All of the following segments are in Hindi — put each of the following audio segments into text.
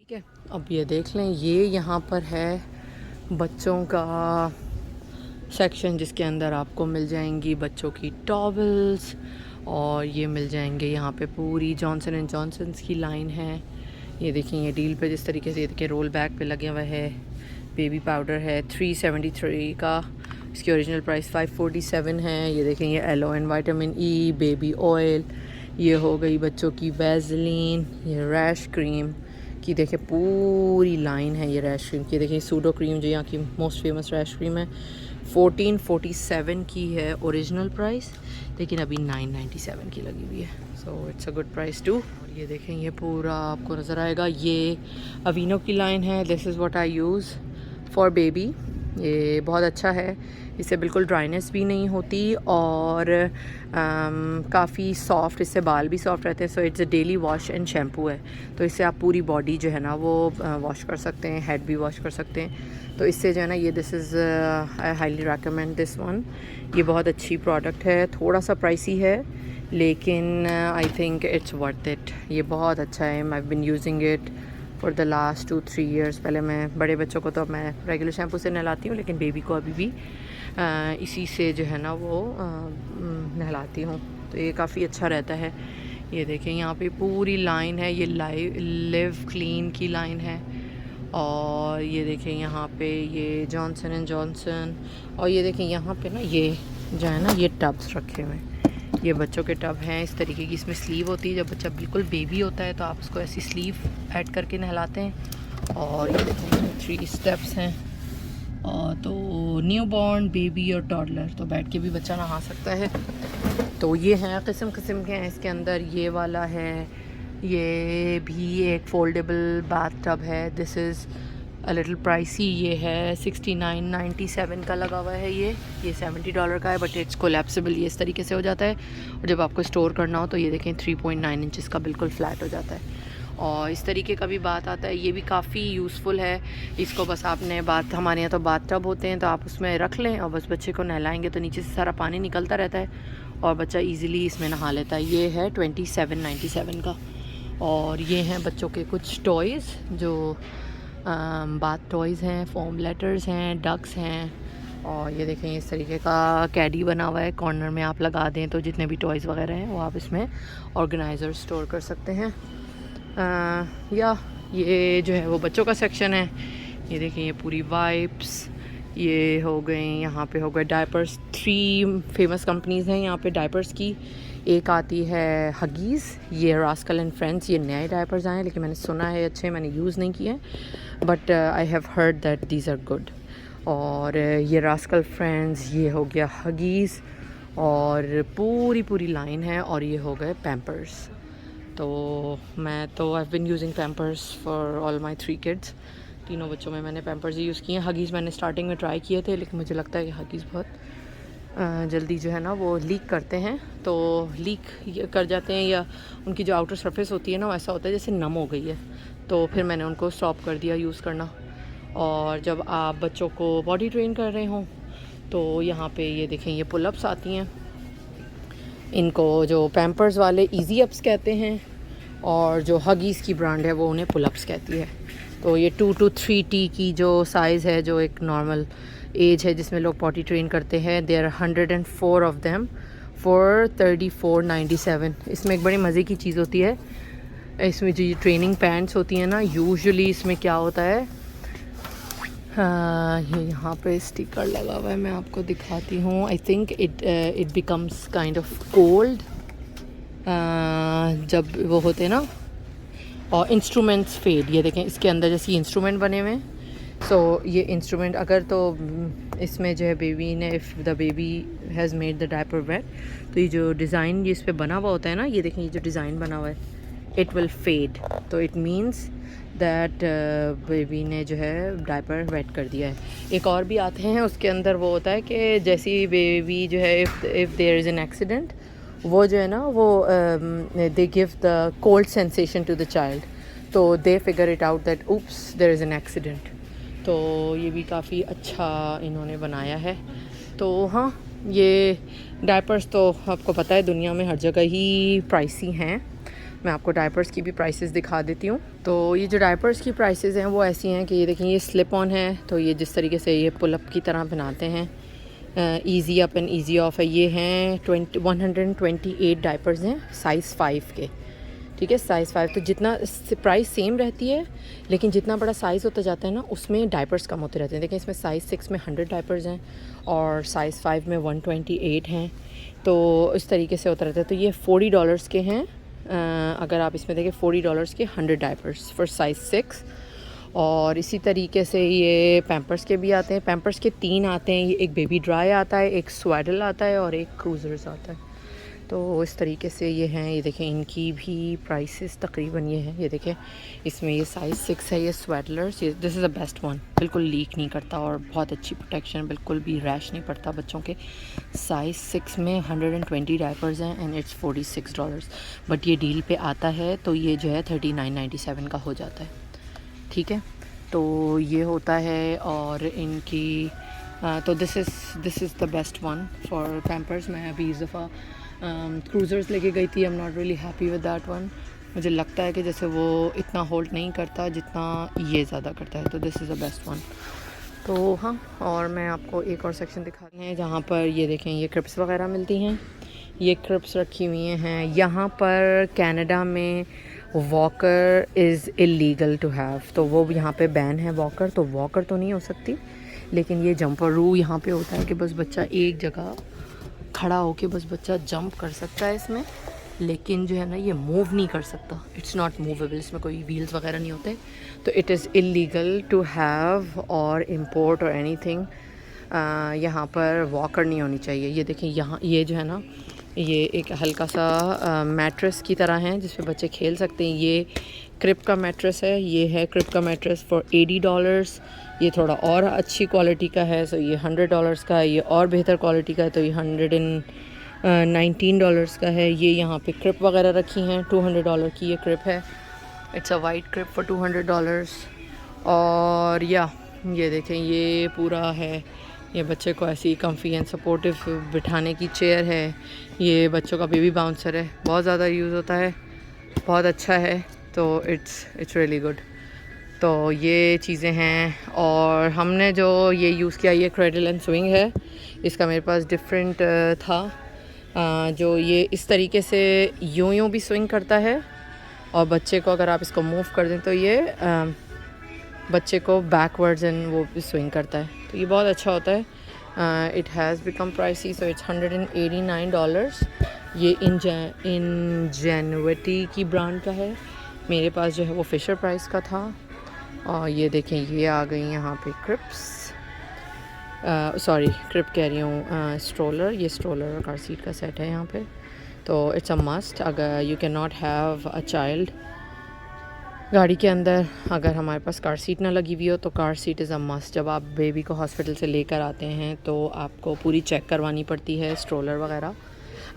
ठीक है। अब ये देख लें, ये यहाँ पर है बच्चों का सेक्शन जिसके अंदर आपको मिल जाएंगी बच्चों की टॉवल्स और ये मिल जाएंगे यहाँ पे पूरी जॉनसन एंड जॉनसन्स की लाइन है। ये देखें, ये डील पे जिस तरीके से ये देखिए रोल बैक पे लगे हुए है। बेबी पाउडर है 373 का, इसकी ओरिजिनल प्राइस 547 है। ये देखें, ये aloe and vitamin E baby oil, ये हो गई बच्चों की वैसलीन, ये रैश क्रीम की देखें पूरी लाइन है। ये रैश क्रीम की देखें, सूडो क्रीम जो यहाँ की मोस्ट फेमस रैश क्रीम है 1447 की है ओरिजिनल प्राइस, लेकिन अभी 997 की लगी हुई है। So it's a good price too. और ये देखें, ये पूरा आपको नज़र आएगा, ये अवीनो की लाइन है। This is what I use for baby. ये बहुत अच्छा है, इससे बिल्कुल ड्राइनेस भी नहीं होती और काफ़ी सॉफ्ट, इससे बाल भी सॉफ्ट रहते हैं। सो it's a daily wash and shampoo है, तो इससे आप पूरी बॉडी जो है ना वो वॉश कर सकते हैं, हेड भी वॉश कर सकते हैं। तो इससे जो है ना ये this is I highly recommend this one. ये बहुत अच्छी प्रोडक्ट है, थोड़ा सा प्राइसी है लेकिन I think it's worth it. ये बहुत अच्छा है, I have been using it for the last 2-3 years. पहले मैं बड़े बच्चों को तो अब मैं रेगुलर शैम्पू से नहलाती हूँ, लेकिन बेबी को अभी भी इसी से जो है ना वो नहलाती हूँ। तो ये काफ़ी अच्छा रहता है। ये देखें, यहाँ पे पूरी लाइन है, ये लिव क्लीन की लाइन है। और ये देखें यहाँ पे ये जॉनसन एंड जॉनसन। और ये देखें यहाँ पे ना ये जो है ना ये टब्स रखे हुए हैं, ये बच्चों के टब हैं इस तरीके की। इसमें स्लीव होती है, जब बच्चा बिल्कुल बेबी होता है तो आप उसको ऐसी स्लीव ऐड करके नहलाते हैं। और ये देखो 3 स्टेप्स हैं। और तो न्यू बॉर्न, बेबी और टॉडलर तो बैठ के भी बच्चा नहा सकता है। तो ये हैं किस्म किस्म के हैं इसके अंदर। ये वाला है, ये भी एक फोल्डेबल बाथ टब है। This is a little pricey, ये है 69.97 का लगा हुआ है। ये $70 का है, बट इट्स कोलैप्सिबल, ये इस तरीके से हो जाता है। और जब आपको स्टोर करना हो तो ये देखें 3.9 इंचज़ का बिल्कुल फ्लैट हो जाता है। और इस तरीके का भी बात आता है, ये भी काफ़ी यूज़फुल है। इसको बस आपने हमारे यहाँ तो बाथ टब होते हैं, तो आप उसमें रख लें और बस बच्चे को नहलाएंगे तो नीचे से सारा पानी निकलता रहता है और बच्चा ईज़िली इसमें नहा लेता है। ये है 27.97 का। और ये हैं बच्चों के कुछ टॉयज़ जो बाथ टॉयज़ हैं, फोम लेटर्स हैं, डक्स हैं। और ये देखें, इस तरीके का कैडी बना हुआ है, कॉर्नर में आप लगा दें तो जितने भी टॉयज़ वगैरह हैं वो आप इसमें ऑर्गेनाइज़र स्टोर कर सकते हैं। या ये जो है वो बच्चों का सेक्शन है। ये देखें, ये पूरी वाइप्स, ये हो गए, यहाँ पे हो गए डायपर्स। 3 फेमस कंपनीज़ हैं यहाँ पे डायपर्स की। एक आती है हगीज़, ये रास्कल एंड फ्रेंड्स, ये नए डायपर्स आए हैं लेकिन मैंने सुना है अच्छे, मैंने यूज़ नहीं किए, but I have heard that these are good. और ये रास्कल फ्रेंड्स, ये हो गया हगीज़, और पूरी लाइन है। और ये हो गए पैम्पर्स। तो मैं तो I have been using Pampers for all my 3 kids. तीनों बच्चों में मैंने पैम्पर्स ही यूज़ किए हैं। हगीज़ मैंने स्टार्टिंग में ट्राई किए थे, लेकिन मुझे लगता है कि हगीज़ बहुत जल्दी जो है ना वो लीक करते हैं। तो लीक कर जाते हैं, या उनकी जो आउटर सरफेस होती है ना वो ऐसा होता है जैसे नम हो गई है। तो फिर मैंने उनको स्टॉप कर दिया यूज़ करना। और जब आप बच्चों को बॉडी ट्रेन कर रहे हों तो यहाँ पे ये देखें, ये पुलअप्स आती हैं। इनको जो पैम्पर्स वाले इजी अप्स कहते हैं, और जो हगीज़ की ब्रांड है वो उन्हें पुलअप्स कहती है। तो ये 2 to 3T की जो साइज़ है, जो एक नॉर्मल एज है जिसमें लोग पॉटी ट्रेन करते हैं, देयर 104 ऑफ देम फॉर 34.97। इसमें एक बड़ी मज़े की चीज़ होती है, इसमें जो ट्रेनिंग पैंट्स होती हैं ना, यूजुअली इसमें क्या होता है, ये यहाँ पे स्टिकर लगा हुआ है, मैं आपको दिखाती हूँ। I think it becomes kind of cold जब वो होते हैं ना। और इंस्ट्रूमेंट्स फेड, ये देखें इसके अंदर जैसे इंस्ट्रूमेंट बने हुए हैं। सो ये इंस्ट्रूमेंट अगर तो इसमें जो है बेबी ने, if the baby has made the diaper wet, तो ये जो डिज़ाइन इस पर बना हुआ होता है ना, ये देखें ये जो डिज़ाइन बना हुआ है, इट विल फेड। तो इट मीन्स दैट बेबी ने जो है डायपर वेट कर दिया है। एक और भी आते हैं, उसके अंदर वो होता है कि जैसे ही बेबी जो है if there is an accident, वो जो है ना वो they give the cold sensation to the child, तो they figure it out that oops there is an accident. तो ये भी काफ़ी अच्छा इन्होंने बनाया है। तो हाँ, ये डायपर्स तो आपको पता है दुनिया में हर जगह ही प्राइसी हैं। मैं आपको डायपर्स की भी प्राइसेस दिखा देती हूँ। तो ये जो डायपर्स की प्राइसेस हैं वो ऐसी हैं कि ये देखें, ये स्लिप ऑन है, तो ये जिस तरीके से ये पुल अप की तरह बनाते हैं, easy up and easy of है। ये हैं 128 डायपर्स हैं साइज़ 5 के, ठीक है, साइज़ 5। तो जितना प्राइस सेम रहती है, लेकिन जितना बड़ा साइज़ होता जाता है ना, उसमें डायपर्स कम होते रहते हैं। देखें, इसमें साइज़ 6 में 100 डायपर्स हैं और साइज़ 5 में 128 हैं। तो इस तरीके से होता रहता है। तो ये $40 के हैं। अगर आप इसमें देखें, $40 के 100 डायपर्स फॉर साइज़ 6। और इसी तरीके से ये पैम्पर्स के भी आते हैं। पैम्पर्स के 3 आते हैं, ये एक बेबी ड्राई आता है, एक स्वेडल आता है और एक क्रूज़र्स आता है। तो इस तरीके से ये हैं। ये देखें, इनकी भी प्राइसेस तकरीबन ये हैं। ये देखें, इसमें ये साइज़ 6 है, ये स्वेडलर्स। ये this is the best one, बिल्कुल लीक नहीं करता और बहुत अच्छी प्रोटेक्शन, बिल्कुल भी रैश नहीं पड़ता बच्चों के। साइज़ 6 में 120 डायपर्स हैं एंड इट्स $46। बट ये डील पे आता है तो ये जो है $39.97 का हो जाता है, ठीक है। तो ये होता है। और इनकी तो this is the best one for Pampers. मैं अभी इस दफ़ा क्रूज़र्स लेके गई थी। I am not really happy with that one. मुझे लगता है कि जैसे वो इतना होल्ड नहीं करता जितना ये ज़्यादा करता है। तो this is the best one. तो हाँ, और मैं आपको एक और सेक्शन दिखाते हैं जहाँ पर ये देखें, ये क्रिप्स वगैरह मिलती हैं। ये क्रिप्स रखी हुई हैं। यहाँ पर कनाडा में walker is illegal to have, तो वो यहाँ पे बैन है वॉकर। तो वॉकर तो नहीं हो सकती, लेकिन ये जंपर रू यहाँ पे होता है कि बस बच्चा एक जगह खड़ा होके बस बच्चा जंप कर सकता है इसमें, लेकिन जो है ना, ये मूव नहीं कर सकता। इट्स नॉट मूवेबल, इसमें कोई व्हील्स वगैरह नहीं होते। तो it is illegal to have और इम्पोर्ट और एनीथिंग। यहाँ पर वॉकर नहीं होनी चाहिए। ये देखें, यहाँ ये जो है ना, ये एक हल्का सा मैट्रेस की तरह है जिस पे बच्चे खेल सकते हैं। ये क्रिप का मैट्रेस है। ये है क्रिप का मैट्रेस फॉर $80। ये थोड़ा और अच्छी क्वालिटी का है, सो ये $100 का है। ये और बेहतर क्वालिटी का है, तो ये $119 का है। ये यहाँ पे क्रिप वगैरह रखी हैं। $200 की ये क्रिप है। It's a white crib for $200। और ये देखें, ये पूरा है। ये बच्चे को ऐसी कम्फी एंड सपोर्टिव बिठाने की चेयर है। ये बच्चों का बेबी बाउंसर है, बहुत ज़्यादा यूज़ होता है, बहुत अच्छा है। तो इट्स रियली गुड। तो ये चीज़ें हैं। और हमने जो ये यूज़ किया, ये क्रेडल एंड स्विंग है। इसका मेरे पास डिफरेंट था। जो ये इस तरीके से यूं भी स्विंग करता है, और बच्चे को अगर आप इसको मूव कर दें तो ये बच्चे को बैकवर्ड्स एंड वो भी स्विंग करता है। तो ये बहुत अच्छा होता है। It has become pricey, so it's $189। ये इंजेन्युइटी की ब्रांड का है। मेरे पास जो है वो फिशर प्राइस का था। और ये देखें, ये आ गई यहाँ पे क्रिप्स, सॉरी क्रिप कह रही हूँ, स्ट्रोलर। ये स्ट्रोलर और कार सीट का सेट है यहाँ पे। तो इट्स अ मस्ट। अगर you can not have a child गाड़ी के अंदर, अगर हमारे पास कार सीट ना लगी हुई हो, तो car seat is a must. जब आप बेबी को हॉस्पिटल से लेकर आते हैं तो आपको पूरी चेक करवानी पड़ती है, स्ट्रोलर वगैरह,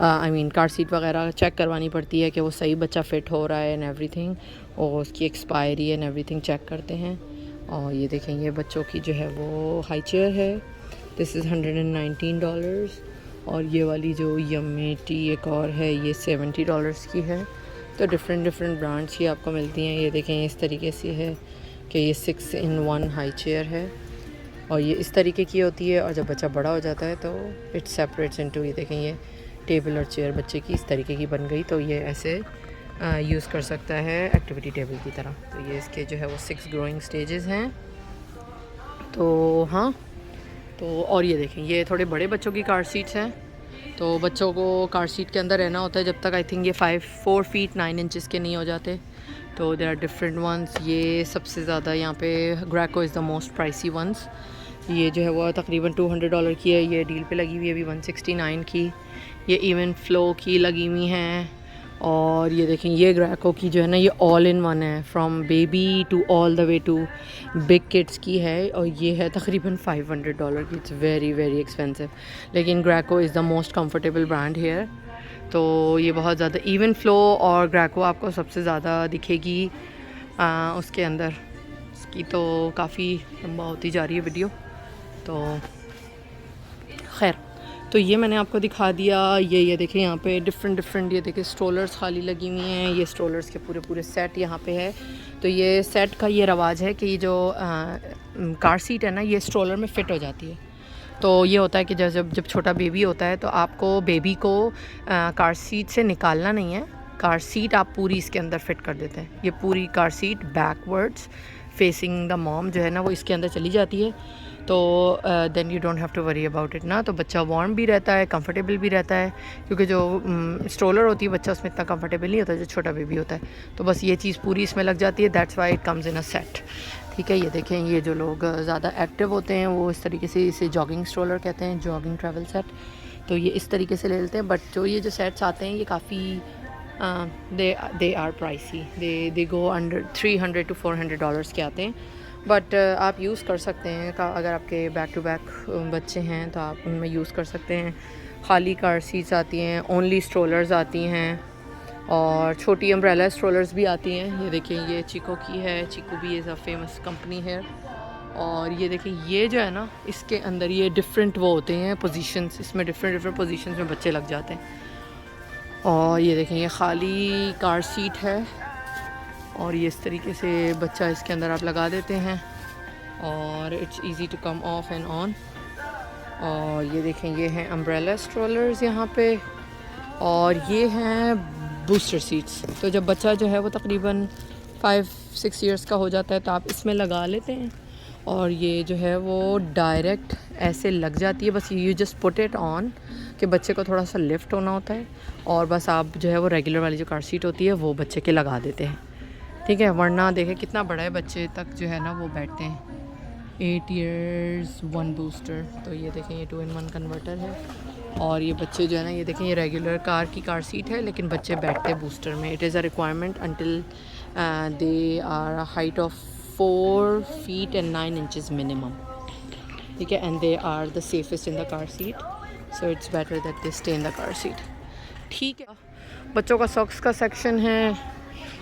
आई मीन कार सीट वगैरह चेक करवानी पड़ती है कि वो सही बच्चा फ़िट हो रहा है एंड एवरीथिंग, और उसकी एक्सपायरी एंड एवरीथिंग चेक करते हैं। और ये देखें, ये बच्चों की जो है वो हाई चेयर है। This is $119। और ये वाली जो यमेटी एक और है, ये $70 की है। तो डिफरेंट ब्रांड्स की आपको मिलती हैं। ये देखें, इस तरीके से है कि ये 6-in-1 हाई चेयर है, और ये इस तरीके की होती है। और जब बच्चा बड़ा हो जाता है तो इट सेपरेट्स इनटू, ये देखें, ये टेबल और चेयर बच्चे की इस तरीके की बन गई, तो ये ऐसे यूज़ कर सकता है एक्टिविटी टेबल की तरह। तो ये इसके जो है वो 6 ग्रोइंग स्टेजेस हैं। तो हाँ, तो और ये देखें, ये थोड़े बड़े बच्चों की कार सीट्स हैं। तो बच्चों को कार सीट के अंदर रहना होता है जब तक आई थिंक ये 4 फीट 9 इंचेस के नहीं हो जाते। तो देर आर डिफरेंट वंस। ये सबसे ज़्यादा यहाँ पे Graco is the most pricey ones. ये जो है वो तकरीबन $200 की है। ये डील पे लगी हुई है अभी 169 की। ये इवन फ्लो की लगी हुई हैं। और ये देखें, ये ग्रैको की जो है ना, ये ऑल इन वन है, from baby to all the way to big kids की है। और ये है तकरीबन $500 की। इट्स वेरी एक्सपेंसिव, लेकिन Graco is the most comfortable brand here. तो ये बहुत ज़्यादा इवन फ्लो और ग्रैको आपको सबसे ज़्यादा दिखेगी उसके अंदर। इसकी तो काफ़ी लंबा होती जा रही है वीडियो, तो खैर। तो ये मैंने आपको दिखा दिया। ये देखें यहाँ पे डिफरेंट ये देखें स्ट्रोलर्स खाली लगी हुई हैं। ये स्ट्रोलर्स के पूरे सेट यहाँ पे है। तो ये सेट का ये रवाज है कि ये जो कार सीट है ना, ये स्ट्रोलर में फ़िट हो जाती है। तो ये होता है कि जब छोटा बेबी होता है तो आपको बेबी को कार सीट से निकालना नहीं है। कार सीट आप पूरी इसके अंदर फ़िट कर देते हैं। ये पूरी car seat backwards facing the mom जो है ना, वो इसके अंदर चली जाती है। तो then you don't have to worry about it ना। तो बच्चा वार्म भी रहता है, कंफर्टेबल भी रहता है, क्योंकि जो स्ट्रोलर होती है बच्चा उसमें इतना कंफर्टेबल नहीं होता जो छोटा बेबी होता है। तो बस ये चीज़ पूरी इसमें लग जाती है। That's why it comes in a set. ठीक है, ये देखें, ये जो लोग ज़्यादा एक्टिव होते हैं वो इस तरीके से इसे जॉगिंग स्ट्रोलर कहते हैं, जॉगिंग ट्रैवल सेट। तो ये इस तरीके से ले लेते हैं। बट जो ये सेट्स आते हैं ये काफ़ी they are pricey. They go under $300 to $400 के आते हैं। बट आप यूज़ कर सकते हैं अगर आपके बैक टू बैक बच्चे हैं तो आप उनमें यूज़ कर सकते हैं। खाली कार सीट्स आती हैं, ओनली स्ट्रोलर्स आती हैं, और छोटी अम्ब्रेला स्ट्रोलर्स भी आती हैं। ये देखिए, ये चीको की है। चीको भी इज़ अ फेमस कंपनी है। और ये देखिए, ये जो है ना, इसके अंदर ये डिफरेंट वो होते हैं पोजीशंस। इसमें डिफरेंट पोजीशंस में बच्चे लग जाते हैं। और ये देखें, ये खाली कार सीट है और ये इस तरीके से बच्चा इसके अंदर आप लगा देते हैं और it's easy to come off and on. और ये देखें, ये हैं अम्ब्रेला स्ट्रोलर्स यहाँ पे, और ये हैं बूस्टर सीट्स। तो जब बच्चा जो है वो तकरीबन 5-6 इयर्स का हो जाता है तो आप इसमें लगा लेते हैं, और ये जो है वो डायरेक्ट ऐसे लग जाती है। बस you just put it on कि बच्चे को थोड़ा सा लिफ्ट होना होता है, और बस आप जो है वो रेगुलर वाली जो कार सीट होती है वो बच्चे के लगा देते हैं। ठीक है, वरना देखें कितना बड़ा है, बच्चे तक जो है ना वो बैठते हैं। 8 years 1 बूस्टर। तो ये देखें, ये 2-in-1 कन्वर्टर है। और ये बच्चे जो है ना, ये देखें, ये रेगुलर कार की कार सीट है लेकिन बच्चे बैठते हैं बूस्टर में। It is a requirement until they are height of 4 feet and 9 inches मिनिमम। ठीक है, and they are the safest in the car seat, so it's better that they stay in the car seat. ठीक है, बच्चों का सॉक्स का सेक्शन है।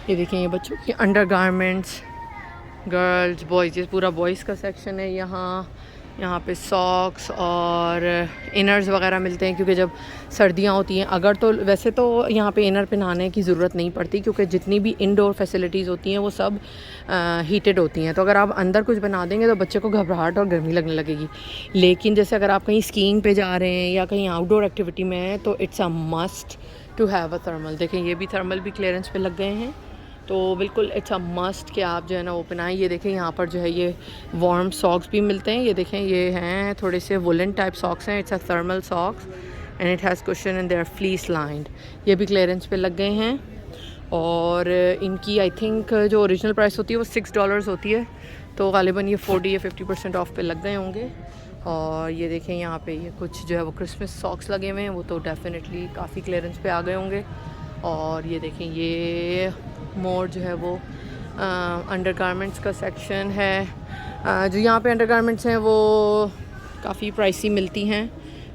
ये देखें, ये बच्चों के अंडर गारमेंट्स, गर्ल्स, बॉयज़, ये पूरा बॉयज़ का सेक्शन है। यहाँ पे सॉक्स और इनर्स वगैरह मिलते हैं, क्योंकि जब सर्दियाँ होती हैं, अगर तो वैसे तो यहाँ पे इनर पहनाने की ज़रूरत नहीं पड़ती, क्योंकि जितनी भी इंडोर फैसिलिटीज़ होती हैं वो सब हीटेड होती हैं। तो अगर आप अंदर कुछ बना देंगे तो बच्चे को घबराहट और गर्मी लगने लगेगी। लेकिन जैसे अगर आप कहीं स्कीइंग पे जा रहे हैं या कहीं आउटडोर एक्टिविटी में हैं तो it's a must to have a thermal. देखें, ये भी थर्मल भी क्लियरेंस पे लग गए हैं, तो बिल्कुल इट्स अ मस्ट कि आप जो है ना वो पहनाएं। ये देखें, यहाँ पर जो है ये वार्म सॉक्स भी मिलते हैं। ये देखें, ये हैं थोड़े से वुलन टाइप सॉक्स हैं। It's a thermal socks and it has cushion and they are fleece lined. ये भी क्लियरेंस पे लग गए हैं, और इनकी आई थिंक जो ओरिजिनल प्राइस होती है वो $6 होती है, तो गालिबन ये 40 या 50% ऑफ पे लग गए होंगे। और ये देखें, यहाँ पे ये कुछ जो है वो क्रिसमस सॉक्स लगे हुए हैं, वो तो डेफिनेटली काफ़ी क्लियरेंस पे आ गए होंगे। और ये देखें, ये मोर जो है वो अंडर गारमेंट्स का सेक्शन है। जो यहाँ पे अंडर गारमेंट्स हैं वो काफ़ी प्राइसी मिलती हैं,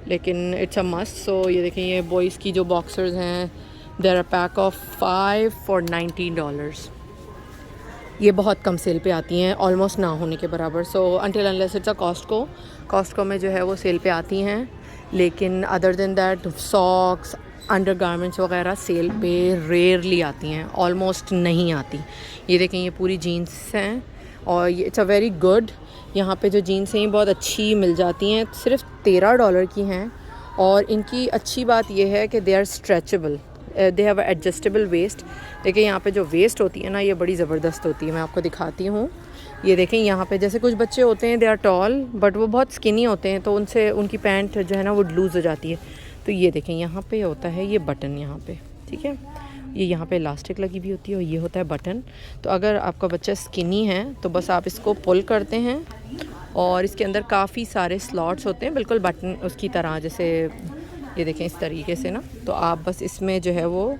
लेकिन इट्स अ मस्ट। सो ये देखें, ये बॉयज़ की जो बॉक्सर्स हैं, there a pack of 5 for $19। ये बहुत कम सेल पे आती हैं, ऑलमोस्ट ना होने के बराबर। सो until unless it's a Costco में जो है वो सेल पे आती हैं, लेकिन other than that socks, under garments वगैरह सेल पे रेयरली आती हैं, ऑलमोस्ट नहीं आती। ये देखें, ये पूरी जीन्स हैं, और ये इट्स अ वेरी गुड। यहाँ पे जो जीन्स हैं ये बहुत अच्छी मिल जाती हैं, सिर्फ $13 की हैं। और इनकी अच्छी बात यह है कि they are stretchable, they have adjustable waist. देखिए, यहाँ पे जो वेस्ट होती है ना, ये बड़ी ज़बरदस्त होती है। मैं आपको दिखाती हूँ। ये देखें, यहाँ पे जैसे कुछ बच्चे होते हैं, दे आर टॉल बट वो बहुत स्किनी होते हैं, तो उनसे उनकी पैंट जो है ना वो लूज़ हो जाती है। तो ये देखें, यहाँ पे होता है ये बटन यहाँ पे, ठीक है, ये यहाँ पे इलास्टिक लगी हुई होती है और ये होता है बटन। तो अगर आपका बच्चा स्किनी है तो बस आप इसको पुल करते हैं और इसके अंदर काफ़ी सारे स्लॉट्स होते हैं, बिल्कुल बटन उसकी तरह, जैसे ये देखें इस तरीके से ना। तो आप बस इसमें जो है वो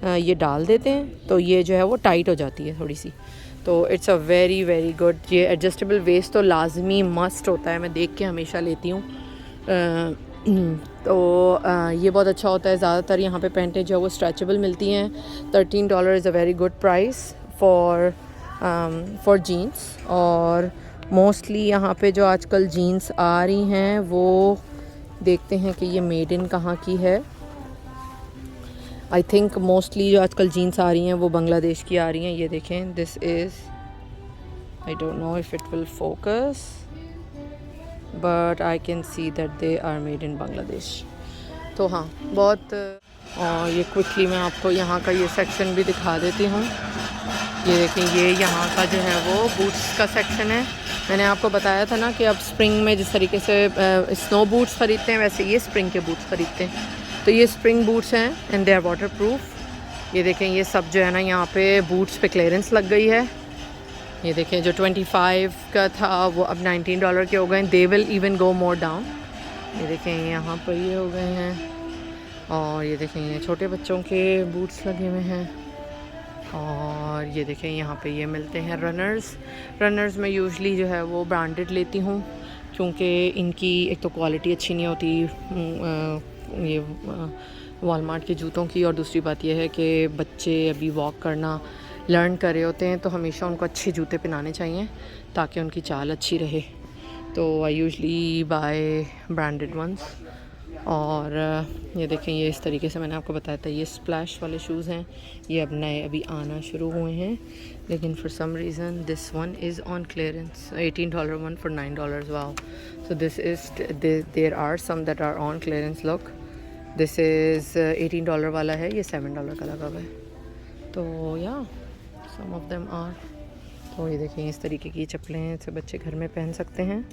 ये डाल देते हैं, तो ये जो है वो टाइट हो जाती है थोड़ी सी। तो it's a very very good. ये एडजस्टेबल वेस्ट तो लाजमी मस्ट होता है, मैं देख के हमेशा लेती हूँ। तो ये बहुत अच्छा होता है। ज़्यादातर यहाँ पे पैंटें जो है वो स्ट्रेचेबल मिलती हैं। $13 is a very good price for jeans. और मोस्टली यहाँ पे जो आजकल जीन्स आ रही हैं वो देखते हैं कि ये मेड इन कहाँ की है। आई थिंक मोस्टली जो आजकल जीन्स आ रही हैं वो बांग्लादेश की आ रही हैं। ये देखें, this is, I don't know if it will focus, but I can see that they are made in Bangladesh. तो हाँ, बहुत। और ये क्विकली मैं आपको यहाँ का ये सेक्शन भी दिखा देती हूँ। ये देखें, ये यहाँ का जो है वो बूट्स का सेक्शन है। मैंने आपको बताया था ना कि अब स्प्रिंग में जिस तरीके से स्नो बूट्स ख़रीदते हैं, वैसे ये स्प्रिंग के बूट्स ख़रीदते हैं। तो ये स्प्रिंग बूट्स हैं and they are waterproof. ये देखें, ये सब जो है ना यहाँ पे बूट्स पे क्लियरेंस लग गई है। ये देखें, जो 25 का था वो अब $19 के हो गए। They will even go more down. ये देखें, यहाँ पर ये हो गए हैं। और ये देखें, ये छोटे बच्चों के बूट्स लगे हुए हैं। और ये देखें, यहाँ पे ये मिलते हैं रनर्स में यूजुअली जो है वो ब्रांडेड लेती हूँ, क्योंकि इनकी एक तो क्वालिटी अच्छी नहीं होती ये वॉलमार्ट के जूतों की, और दूसरी बात यह है कि बच्चे अभी वॉक करना लर्न कर रहे होते हैं, तो हमेशा उनको अच्छे जूते पहनाने चाहिए ताकि उनकी चाल अच्छी रहे। तो I usually buy branded ones. और ये देखें, ये इस तरीके से मैंने आपको बताया था, ये स्प्लैश वाले शूज़ हैं। ये अब नए अभी आना शुरू हुए हैं, लेकिन for some reason this one is on clearance. $18 one for $9। Wow. So this is, there are some that are on clearance. Look, this is $18 वाला है, ये $7 का लगा हुआ है। तो या सम ऑफ देम आर। तो ये देखें, इस तरीके की चप्पलें हैं, इसे बच्चे घर में पहन सकते हैं।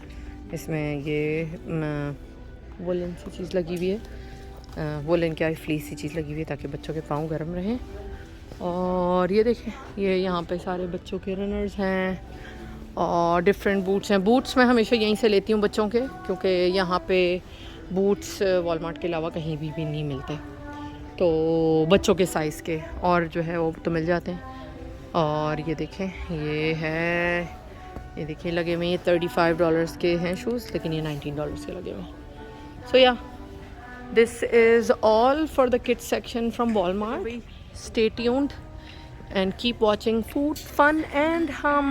इसमें ये वुलन सी चीज़ लगी हुई है, वुलन क्या, फ्लीस सी चीज़ लगी हुई है ताकि बच्चों के पाँव गर्म रहें। और ये देखें, ये यहाँ पे सारे बच्चों के रनर्स हैं और डिफरेंट बूट्स हैं। बूट्स मैं हमेशा यहीं से लेती हूँ बच्चों के, क्योंकि यहाँ पे बूट्स वॉलमार्ट के अलावा कहीं भी नहीं मिलते, तो बच्चों के साइज़ के और जो है वो तो मिल जाते हैं। और ये देखें, ये है, ये देखिए लगे हुए, ये $35 के हैं शूज़, लेकिन ये $19 के लगे हुए हैं। So yeah, this is all for the kids section from Walmart. Stay tuned and keep watching Food, Fun and Hum.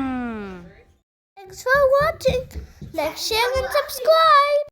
Thanks for watching. Like, share and subscribe.